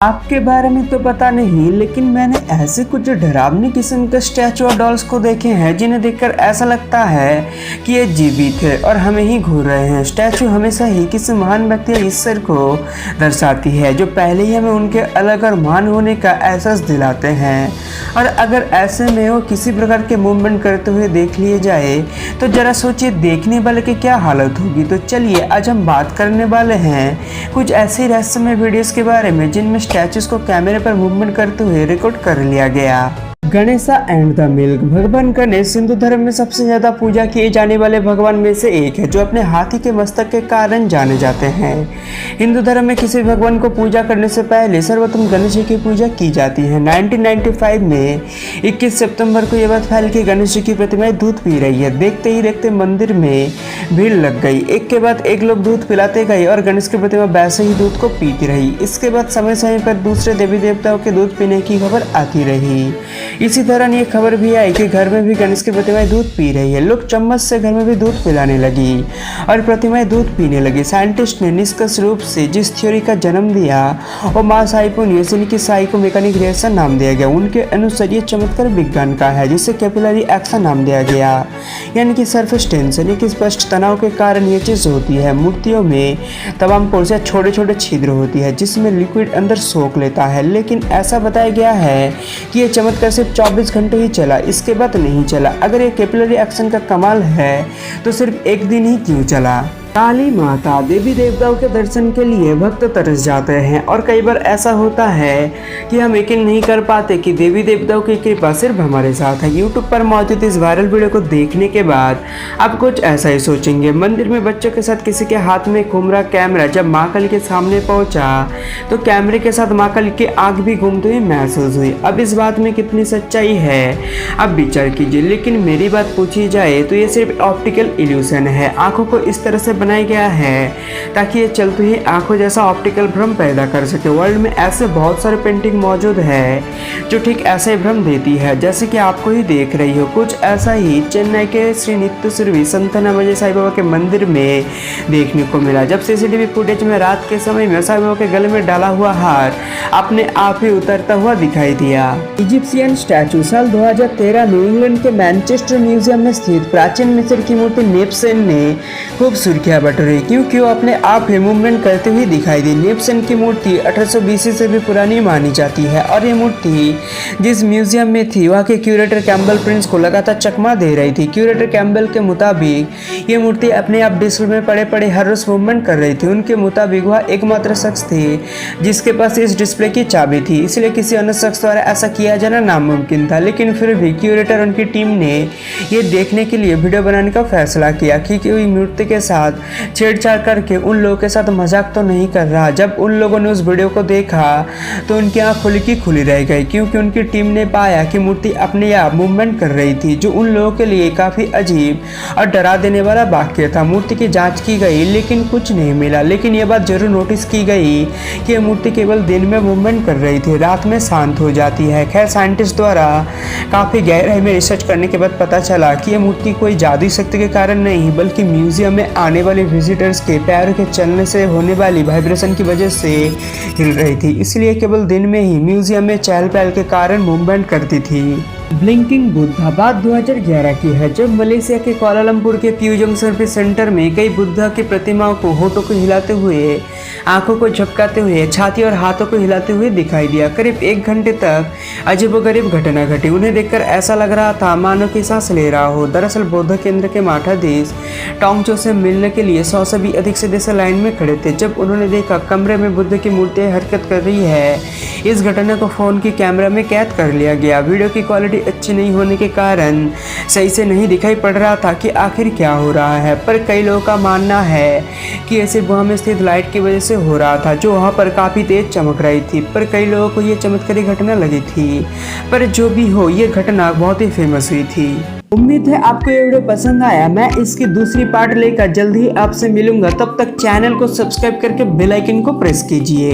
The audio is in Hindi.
आपके बारे में तो पता नहीं, लेकिन मैंने ऐसे कुछ डरावनी किस्म के स्टैचू और डॉल्स को देखे हैं जिन्हें देखकर ऐसा लगता है कि ये जीवित है और हमें ही घूर रहे हैं। स्टैचू हमेशा ही किसी महान व्यक्ति या ईश्वर को दर्शाती है जो पहले ही हमें उनके अलग और महान होने का एहसास दिलाते हैं। और अगर ऐसे में वो किसी प्रकार के मूवमेंट करते हुए देख लिए जाए तो जरा सोचिए देखने वाले की क्या हालत होगी। तो चलिए आज हम बात करने वाले हैं कुछ ऐसे रहस्यमय वीडियोस के बारे में जिनमें स्टैचूज को कैमरे पर मूवमेंट करते हुए रिकॉर्ड कर लिया गया। Ganesha and the milk. भगवान गणेश हिंदू धर्म में सबसे ज्यादा पूजा किए जाने वाले भगवान में से एक है जो अपने हाथी के मस्तक के कारण जाने जाते हैं। हिंदू धर्म में किसी भगवान को पूजा करने से पहले सर्वप्रथम गणेश जी की पूजा की जाती है। 1995 में 21 सितंबर को यह बात फैल के गणेश जी की प्रतिमाएं दूध पी रही है। देखते ही देखते मंदिर में भीड़ लग गई। एक के बाद एक लोग दूध पिलाते गए और गणेश की प्रतिमा वैसे ही दूध को पीती रही। इसके बाद समय समय पर दूसरे देवी देवताओं के दूध पीने की खबर आती रही। इसी दौरान ये खबर भी आई कि घर में भी गणेश की प्रतिमाएं दूध पी रही है। लोग चम्मच से घर में भी दूध पिलाने लगी और प्रतिमाएं दूध पीने लगी। साइंटिस्ट ने निष्कर्ष रूप से जिस थ्योरी का जन्म दिया वो मां साइपोनियस की साइको मैकेनिक रिएक्शन नाम दिया गया। उनके अनुसार ये चमत्कार विज्ञान का है जिसे कैपिलरी एक्शन नाम दिया गया, यानी कि सरफेस टेंशन एक स्पष्ट तनाव के कारण ये चीज होती है। मूर्तियों में तमाम पोर्स या छोटे छोटे छिद्र होती है जिसमें लिक्विड अंदर सोख लेता है, लेकिन ऐसा बताया गया है कि ये चमत्कार सिर्फ 24 घंटे ही चला, इसके बाद नहीं चला। अगर ये कैपिलरी एक्शन का कमाल है तो सिर्फ एक दिन ही क्यों चला। काली माता। देवी देवताओं के दर्शन के लिए भक्त तरस जाते हैं और कई बार ऐसा होता है कि हम यकीन नहीं कर पाते कि देवी देवताओं की कृपा सिर्फ हमारे साथ है। YouTube पर मौजूद इस वायरल वीडियो को देखने के बाद आप कुछ ऐसा ही सोचेंगे। मंदिर में बच्चों के साथ किसी के हाथ में घूम रहा कैमरा जब माँ काली के सामने पहुंचा तो कैमरे के साथ माँ काली की आंख भी घूमती हुई महसूस हुई। अब इस बात में कितनी सच्चाई है अब विचार कीजिए, लेकिन मेरी बात पूछी जाए तो ये सिर्फ ऑप्टिकल इल्यूशन है। आंखों को इस तरह से बनाया गया है ताकि ये चलते ही आंखों जैसा ऑप्टिकल भ्रम पैदा कर सके। वर्ल्ड में ऐसे बहुत सारे पेंटिंग मौजूद है जो ठीक ऐसे भ्रम देती है जैसे कि आपको ही देख रही हो। कुछ ऐसा ही चेन्नई के श्री नित्यसुरभि संतनामजय साईं बाबा के मंदिर में देखने को मिला जब सीसीटीवी फुटेज में रात के समय में साईं बाबा के गले में डाला हुआ हार अपने आप ही उतरता हुआ दिखाई दिया। Egyptian statue. साल 2013 में इंग्लैंड के मैनचेस्टर म्यूजियम में स्थित प्राचीन मिस्र की मूर्ति नेप्सन ने खूब सुर्खियां बटोरी क्योंकि वो अपने आप ही मूवमेंट करते हुए दिखाई दी। नेप्सन की मूर्ति 1820 से भी पुरानी मानी जाती है और ये मूर्ति जिस म्यूजियम में थी वहाँ के क्यूरेटर कैम्बल प्रिंस को लगातार चकमा दे रही थी। क्यूरेटर कैम्बल के मुताबिक ये मूर्ति अपने आप डिस्प्ले में पड़े पड़े हर रोज मूवमेंट कर रही थी। उनके मुताबिक वह एकमात्र शख्स थे जिसके पास इस डिस्प्ले की चाबी थी, इसलिए किसी अन्य शख्स द्वारा ऐसा किया जाना नामुमकिन था। लेकिन फिर भी क्यूरेटर उनकी टीम ने ये देखने के लिए वीडियो बनाने का फैसला किया कि कोई मूर्ति के साथ छेड़छाड़ करके उन लोगों के साथ मजाक तो नहीं कर रहा। जब उन लोगों ने उस वीडियो को देखा तो उनकी आंख खुली की खुली रह गई क्योंकि उनकी टीम ने पाया कि मूर्ति अपने आप मूवमेंट कर रही थी, जो उन लोगों के लिए काफी अजीब और डरा देने वाला वाक्य था। मूर्ति की जांच की गई लेकिन कुछ नहीं मिला, लेकिन यह बात जरूर नोटिस की गई कि यह मूर्ति केवल दिन में मूवमेंट कर रही थी, रात में शांत हो जाती है। खैर साइंटिस्ट द्वारा काफी गहराई में रिसर्च करने के बाद पता चला कि यह मूर्ति कोई जादुई शक्ति के कारण नहीं बल्कि म्यूजियम में आने वाले विजिटर्स के पैरों के चलने से होने वाली वाइब्रेशन की वजह से हिल रही थी, इसलिए केवल दिन में ही म्यूजियम में चहल पहल के कारण मूवमेंट करती थी। ब्लिंकिंग बुद्धा। बात 2011 की है जब मलेशिया के कुआलालंपुर के प्यू जंक्शन पे सेंटर में कई बुद्धा की प्रतिमाओं को होठों को हिलाते हुए, आंखों को झपकाते हुए, छाती और हाथों को हिलाते हुए दिखाई दिया। करीब 1 घंटे तक अजीबोगरीब घटना घटी। उन्हें देखकर ऐसा लग रहा था मानो कि सांस ले रहा हो। दरअसल बौद्ध केंद्र के मठाधीश टोंगचो से मिलने के लिए 100 से भी अधिक सदस्य लाइन में खड़े थे। जब उन्होंने देखा कमरे में बुद्ध की मूर्ति हरकत कर रही है, इस घटना को फोन की कैमरा में कैद कर लिया गया। वीडियो की क्वालिटी अच्छी नहीं होने के कारण सही से नहीं दिखाई पड़ रहा था कि आखिर क्या हो रहा है, पर कई लोगों का मानना है कि ऐसे वहाँ में स्थित लाइट की वजह से हो रहा था जो वहाँ पर काफ़ी तेज चमक रही थी, पर कई लोगों को ये चमत्कारी घटना लगी थी। पर जो भी हो ये घटना बहुत ही फेमस हुई थी। उम्मीद है आपको ये वीडियो पसंद आया। मैं इसकी दूसरी पार्ट लेकर जल्द ही आपसे मिलूंगा, तब तक चैनल को सब्सक्राइब करके बेल आइकन को प्रेस कीजिए।